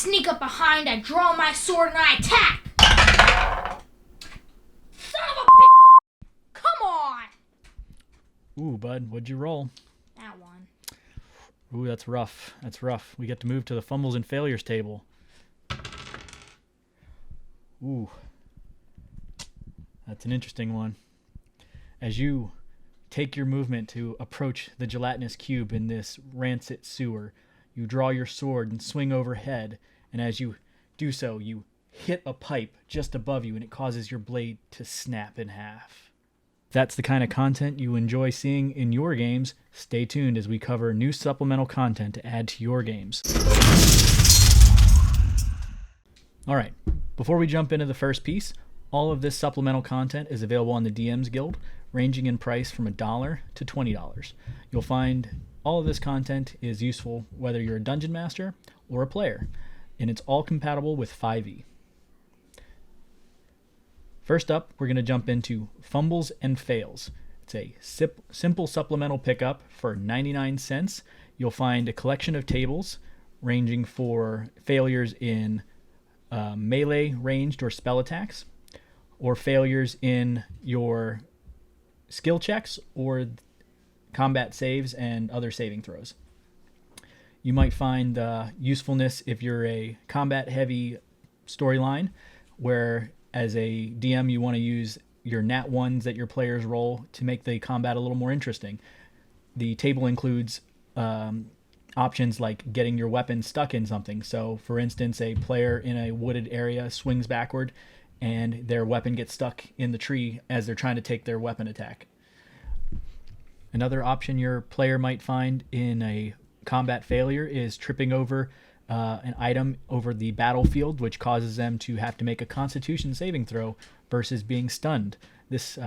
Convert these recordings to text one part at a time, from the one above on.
sneak up behind, I draw my sword, and I attack! Son of a bitch! Come on! Ooh, bud, what'd you roll? That one. Ooh, that's rough. That's rough. We get to move to the Fumbles and Failures table. Ooh. That's an interesting one. As you take your movement to approach the gelatinous cube in this rancid sewer, you draw your sword and swing overhead, and as you do so, you hit a pipe just above you, and it causes your blade to snap in half. If that's the kind of content you enjoy seeing in your games, stay tuned as we cover new supplemental content to add to your games. Alright, before we jump into the first piece, all of this supplemental content is available on the DM's Guild, ranging in price from $1 to $20. You'll find all of this content is useful whether you're a dungeon master or a player, and it's all compatible with 5e. First up, we're going to jump into Fumbles and Fails. It's a simple supplemental pickup for 99 cents. You'll find a collection of tables ranging for failures in melee, ranged, or spell attacks, or failures in your skill checks or combat saves and other saving throws. You might find usefulness if you're a combat-heavy storyline, where as a DM you want to use your nat ones that your players roll to make the combat a little more interesting. The table includes options like getting your weapon stuck in something. So, for instance, a player in a wooded area swings backward and their weapon gets stuck in the tree as they're trying to take their weapon attack. Another option your player might find in a combat failure is tripping over an item over the battlefield, which causes them to have to make a Constitution saving throw versus being stunned. This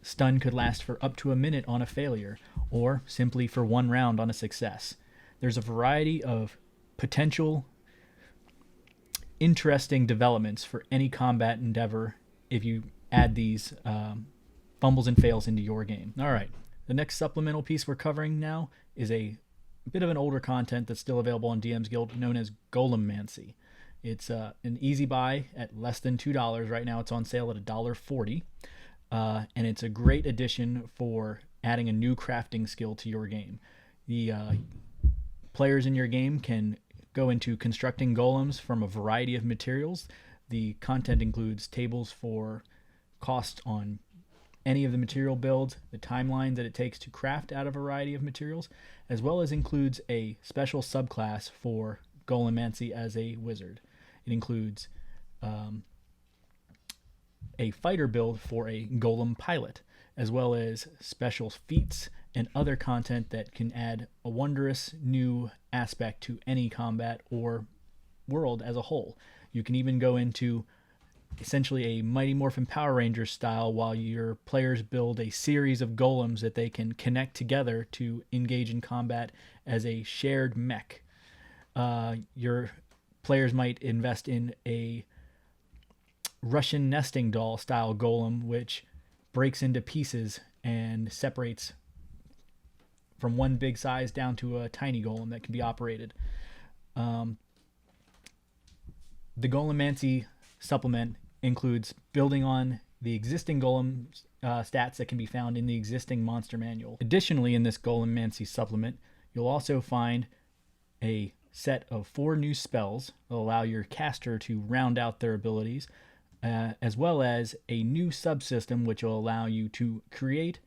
stun could last for up to a minute on a failure, or simply for one round on a success. There's a variety of potential interesting developments for any combat endeavor if you add these Fumbles and Fails into your game. All right. The next supplemental piece we're covering now is a bit of an older content that's still available on DM's Guild, known as Golemancy. It's an easy buy at less than $2. Right now it's on sale at $1.40. And it's a great addition for adding a new crafting skill to your game. The players in your game can go into constructing golems from a variety of materials. The content includes tables for cost on any of the material builds, the timeline that it takes to craft out a variety of materials, as well as includes a special subclass for Golemancy as a wizard. It includes a fighter build for a golem pilot, as well as special feats and other content that can add a wondrous new aspect to any combat or world as a whole. You can even go into essentially a Mighty Morphin Power Rangers style while your players build a series of golems that they can connect together to engage in combat as a shared mech. Your players might invest in a Russian nesting doll style golem, which breaks into pieces and separates from one big size down to a tiny golem that can be operated. The Golemancy supplement includes building on the existing golem stats that can be found in the existing monster manual. Additionally, in this Golemancy supplement, you'll also find a set of 4 new spells that will allow your caster to round out their abilities, as well as a new subsystem which will allow you to create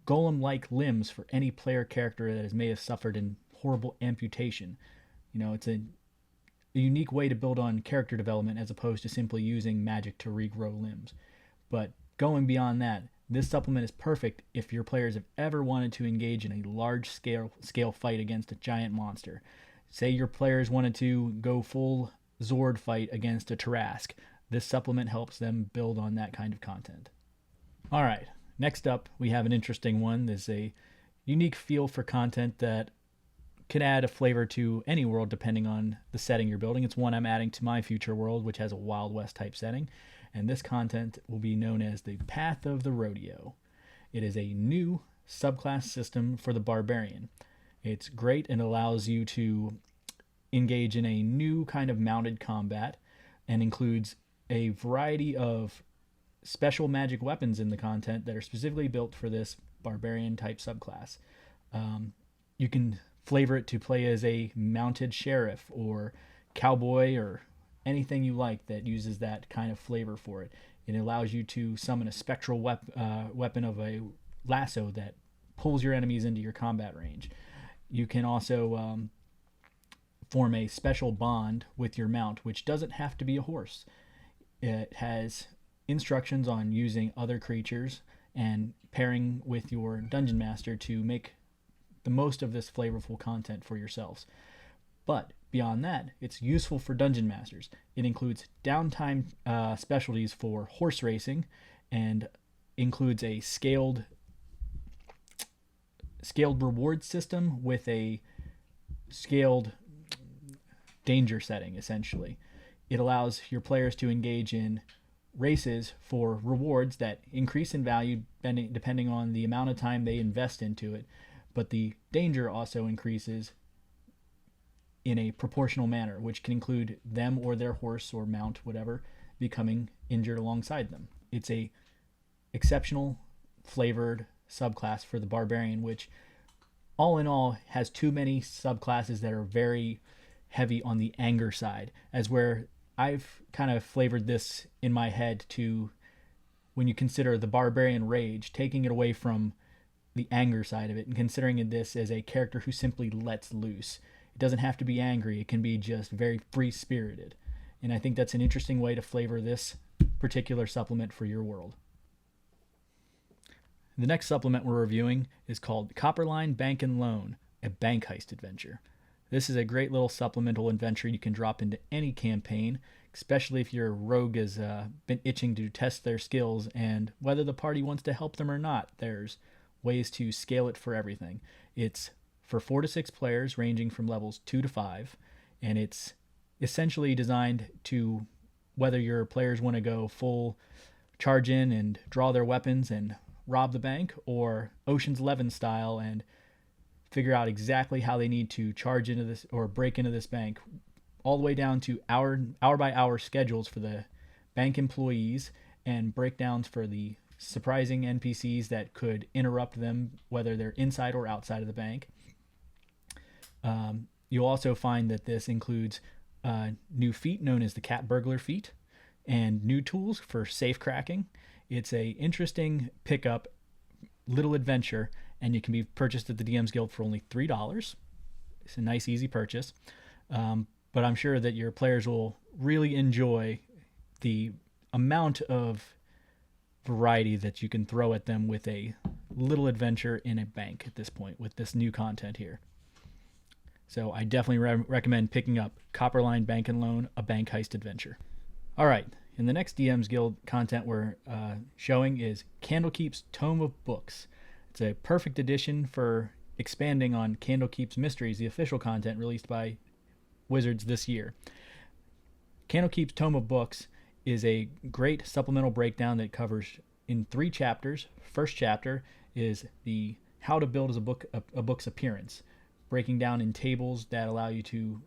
golem-like limbs for any player character that may have suffered in horrible amputation. You know, it's a unique way to build on character development as opposed to simply using magic to regrow limbs. But going beyond that, this supplement is perfect if your players have ever wanted to engage in a large scale fight against a giant monster. Say your players wanted to go full Zord fight against a Tarrasque. This supplement helps them build on that kind of content. All right, next up we have an interesting one. There's a unique feel for content that can add a flavor to any world depending on the setting you're building. It's one I'm adding to my future world, which has a Wild West type setting, and this content will be known as the Path of the Rodeo. It is a new subclass system for the Barbarian. It's great and allows you to engage in a new kind of mounted combat and includes a variety of special magic weapons in the content that are specifically built for this barbarian type subclass. You can flavor it to play as a mounted sheriff or cowboy or anything you like that uses that kind of flavor for it. It allows you to summon a spectral weapon of a lasso that pulls your enemies into your combat range. You can also form a special bond with your mount, which doesn't have to be a horse. It has instructions on using other creatures and pairing with your dungeon master to make the most of this flavorful content for yourselves. But beyond that, it's useful for dungeon masters. It includes downtime specialties for horse racing and includes a scaled reward system with a scaled danger setting, essentially. It allows your players to engage in races for rewards that increase in value depending on the amount of time they invest into it, but the danger also increases in a proportional manner, which can include them or their horse or mount, whatever, becoming injured alongside them. It's a exceptional flavored subclass for the barbarian, which all in all has too many subclasses that are very heavy on the anger side, as where I've kind of flavored this in my head to, when you consider the barbarian rage, taking it away from the anger side of it and considering this as a character who simply lets loose. It doesn't have to be angry. It can be just very free-spirited. And I think that's an interesting way to flavor this particular supplement for your world. The next supplement we're reviewing is called Copperline Bank and Loan, a bank heist adventure. This is a great little supplemental adventure you can drop into any campaign, especially if your rogue has been itching to test their skills, and whether the party wants to help them or not, there's ways to scale it for everything. It's for 4 to 6 players ranging from levels 2 to 5, and it's essentially designed to, whether your players want to go full charge in and draw their weapons and rob the bank, or Ocean's 11 style and figure out exactly how they need to charge into this or break into this bank, all the way down to hour by hour schedules for the bank employees and breakdowns for the surprising NPCs that could interrupt them, whether they're inside or outside of the bank. You'll also find that this includes new feat known as the cat burglar feat and new tools for safe cracking. It's a interesting pickup little adventure, and it can be purchased at the DM's Guild for only $3. It's a nice, easy purchase. But I'm sure that your players will really enjoy the amount of variety that you can throw at them with a little adventure in a bank at this point with this new content here. So I definitely recommend picking up Copperline Bank and Loan, a bank heist adventure. All right, and the next DM's Guild content we're showing is Candlekeep's Tome of Books. It's a perfect addition for expanding on Candlekeep's Mysteries, the official content released by Wizards this year. Candlekeep's Tome of Books is a great supplemental breakdown that covers in 3 chapters. First chapter is the how to build as a book's appearance, breaking down in tables that allow you to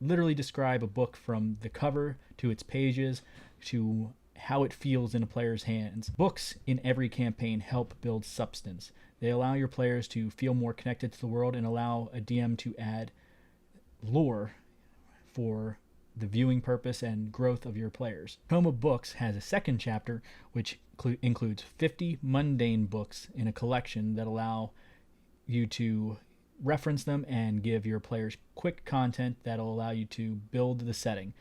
literally describe a book from the cover to its pages to how it feels in a player's hands. Books in every campaign help build substance. They allow your players to feel more connected to the world and allow a DM to add lore for the viewing purpose and growth of your players. Tome of Books has a second chapter which includes 50 mundane books in a collection that allow you to reference them and give your players quick content that'll allow you to build the setting.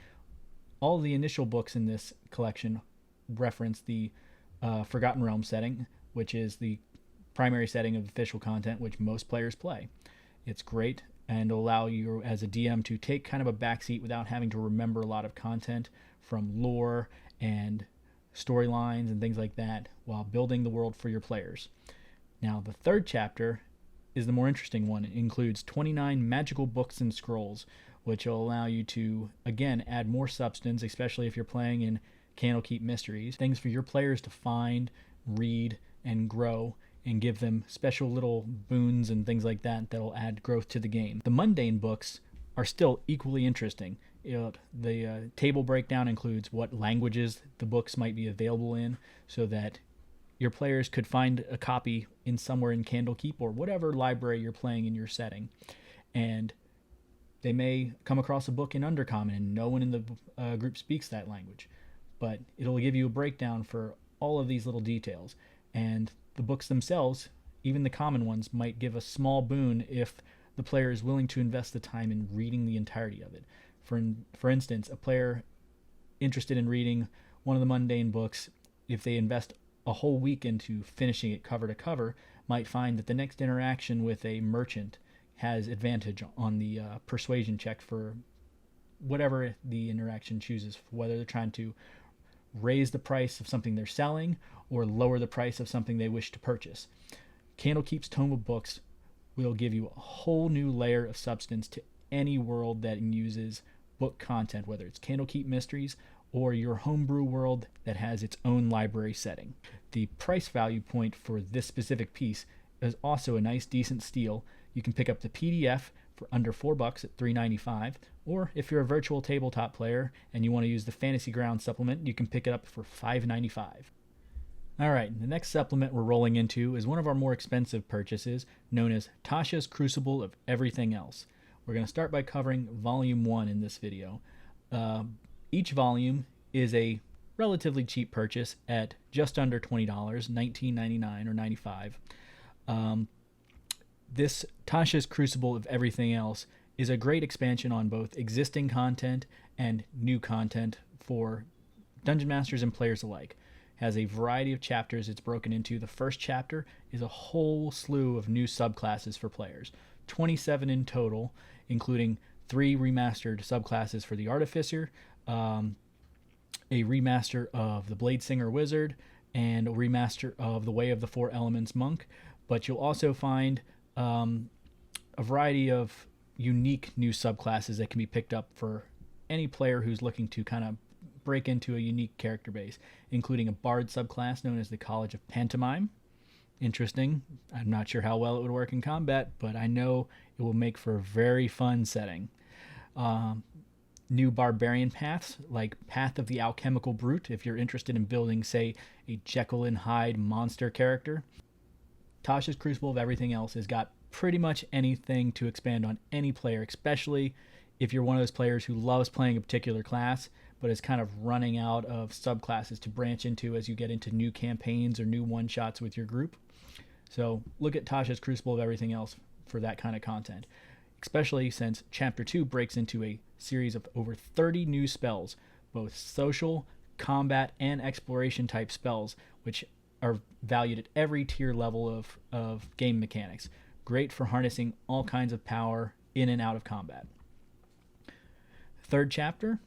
All the initial books in this collection reference the Forgotten Realms setting, which is the primary setting of official content which most players play. It's great and will allow you as a DM to take kind of a backseat without having to remember a lot of content from lore and storylines and things like that while building the world for your players. Now, the third chapter is the more interesting one. It includes 29 magical books and scrolls, which will allow you to, again, add more substance, especially if you're playing in Candlekeep Mysteries. Things for your players to find, read, and grow, and give them special little boons and things like that that'll add growth to the game. The mundane books are still equally interesting. The table breakdown includes what languages the books might be available in, so that your players could find a copy in somewhere in Candlekeep or whatever library you're playing in your setting. And they may come across a book in Undercommon and no one in the group speaks that language. But it'll give you a breakdown for all of these little details. And the books themselves, even the common ones, might give a small boon if the player is willing to invest the time in reading the entirety of it. For instance, a player interested in reading one of the mundane books, if they invest a whole week into finishing it cover to cover, might find that the next interaction with a merchant has advantage on the persuasion check for whatever the interaction chooses, whether they're trying to raise the price of something they're selling or lower the price of something they wish to purchase. Candlekeep's Tome of Books will give you a whole new layer of substance to any world that uses book content, whether it's Candlekeep Mysteries or your homebrew world that has its own library setting. The price value point for this specific piece is also a nice decent steal. You can pick up the PDF for under $4 at $3.95, or if you're a virtual tabletop player and you want to use the Fantasy Ground supplement, you can pick it up for $5.95. Alright, the next supplement we're rolling into is one of our more expensive purchases, known as Tasha's Crucible of Everything Else. We're going to start by covering Volume 1 in this video. Each volume is a relatively cheap purchase at just under $20, $19.99 or $95. This Tasha's Crucible of Everything Else is a great expansion on both existing content and new content for Dungeon Masters and players alike. Has a variety of chapters it's broken into. The first chapter is a whole slew of new subclasses for players, 27 in total, including 3 remastered subclasses for the Artificer, a remaster of the Bladesinger Wizard, and a remaster of the Way of the Four Elements Monk. But you'll also find a variety of unique new subclasses that can be picked up for any player who's looking to kind of break into a unique character base, including a bard subclass known as the College of Pantomime. Interesting. I'm not sure how well it would work in combat, but I know it will make for a very fun setting. New barbarian paths, like Path of the Alchemical Brute, if you're interested in building, say, a Jekyll and Hyde monster character. Tasha's Crucible of Everything Else has got pretty much anything to expand on any player, especially if you're one of those players who loves playing a particular class, but is kind of running out of subclasses to branch into as you get into new campaigns or new one-shots with your group. So look at Tasha's Crucible of Everything Else for that kind of content, especially since Chapter 2 breaks into a series of over 30 new spells, both social, combat, and exploration type spells, which are valued at every tier level of game mechanics. Great for harnessing all kinds of power in and out of combat. Third chapter,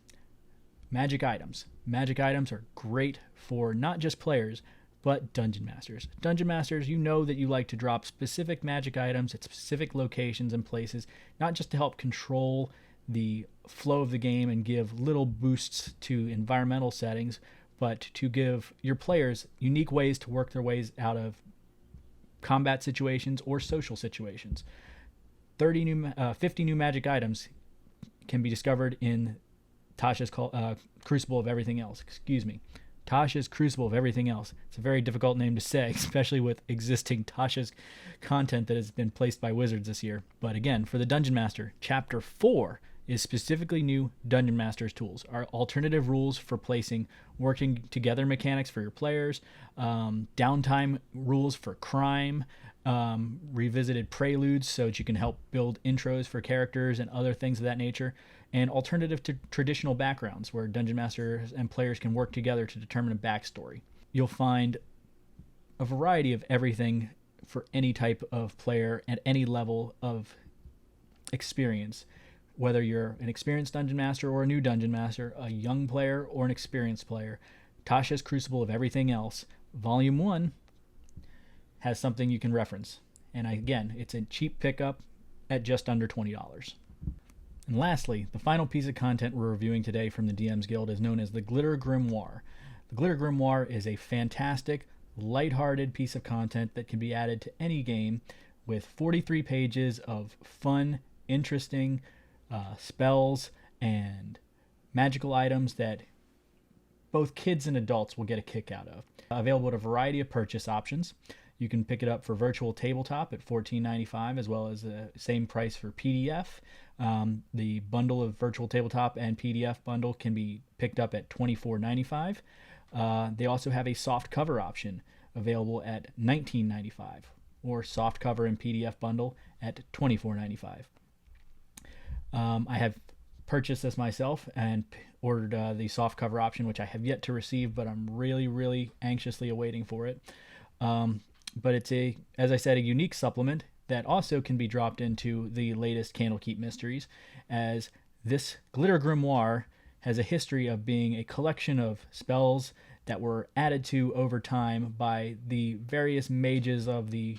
Magic Items. Magic items are great for not just players, but Dungeon Masters. Dungeon Masters, you know that you like to drop specific magic items at specific locations and places, not just to help control the flow of the game and give little boosts to environmental settings, but to give your players unique ways to work their ways out of combat situations or social situations. 50 new magic items can be discovered in Tasha's Crucible of Everything Else. Tasha's Crucible of Everything Else. It's a very difficult name to say, especially with existing Tasha's content that has been placed by Wizards this year. But again, for the Dungeon Master, Chapter 4 is specifically new Dungeon Master's tools, are alternative rules for placing working together mechanics for your players, downtime rules for crime, revisited preludes so that you can help build intros for characters and other things of that nature, and alternative to traditional backgrounds where Dungeon Masters and players can work together to determine a backstory. You'll find a variety of everything for any type of player at any level of experience, whether you're an experienced Dungeon Master or a new Dungeon Master, a young player or an experienced player. Tasha's Crucible of Everything Else, Volume 1, has something you can reference. And again, it's a cheap pickup at just under $20. And lastly, the final piece of content we're reviewing today from the DM's Guild is known as the Glitter Grimoire. The Glitter Grimoire is a fantastic, lighthearted piece of content that can be added to any game with 43 pages of fun, interesting spells and magical items that both kids and adults will get a kick out of. Available at a variety of purchase options. You can pick it up for virtual tabletop at $14.95, as well as the same price for PDF. The bundle of virtual tabletop and PDF bundle can be picked up at $24.95. They also have a soft cover option available at $19.95, or soft cover and PDF bundle at $24.95. I have purchased this myself and ordered the soft cover option, which I have yet to receive, but I'm really, really anxiously awaiting for it. But it's as I said, a unique supplement that also can be dropped into the latest Candlekeep mysteries, as this Glitter Grimoire has a history of being a collection of spells that were added to over time by the various mages of the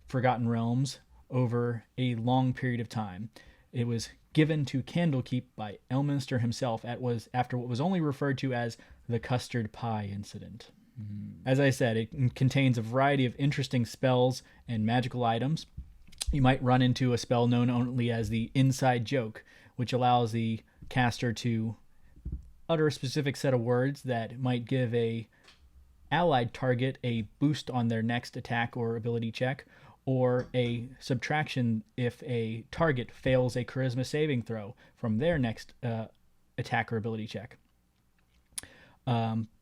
Forgotten Realms over a long period of time. It was given to Candlekeep by Elminster himself after what was only referred to as the custard pie incident. As I said, it contains a variety of interesting spells and magical items. You might run into a spell known only as the inside joke, which allows the caster to utter a specific set of words that might give a allied target a boost on their next attack or ability check, or a subtraction if a target fails a charisma saving throw from their next attack or ability check.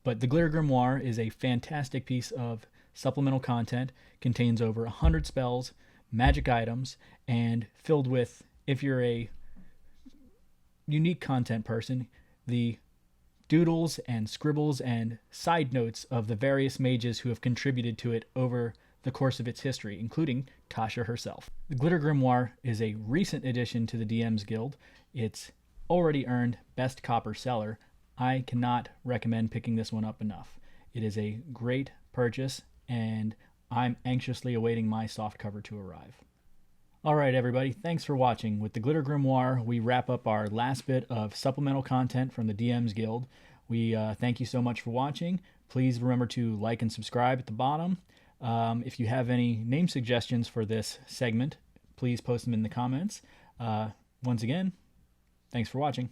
But the Glitter Grimoire is a fantastic piece of supplemental content, contains over 100 spells, magic items, and filled with, if you're a unique content person, the doodles and scribbles and side notes of the various mages who have contributed to it over the course of its history, including Tasha herself. The Glitter Grimoire is a recent addition to the DM's Guild. It's already earned Best Copper Seller. I cannot recommend picking this one up enough. It is a great purchase, and I'm anxiously awaiting my soft cover to arrive. Alright everybody, thanks for watching. With the Glitter Grimoire, we wrap up our last bit of supplemental content from the DM's Guild. We thank you so much for watching. Please remember to like and subscribe at the bottom. If you have any name suggestions for this segment, please post them in the comments. Once again, thanks for watching.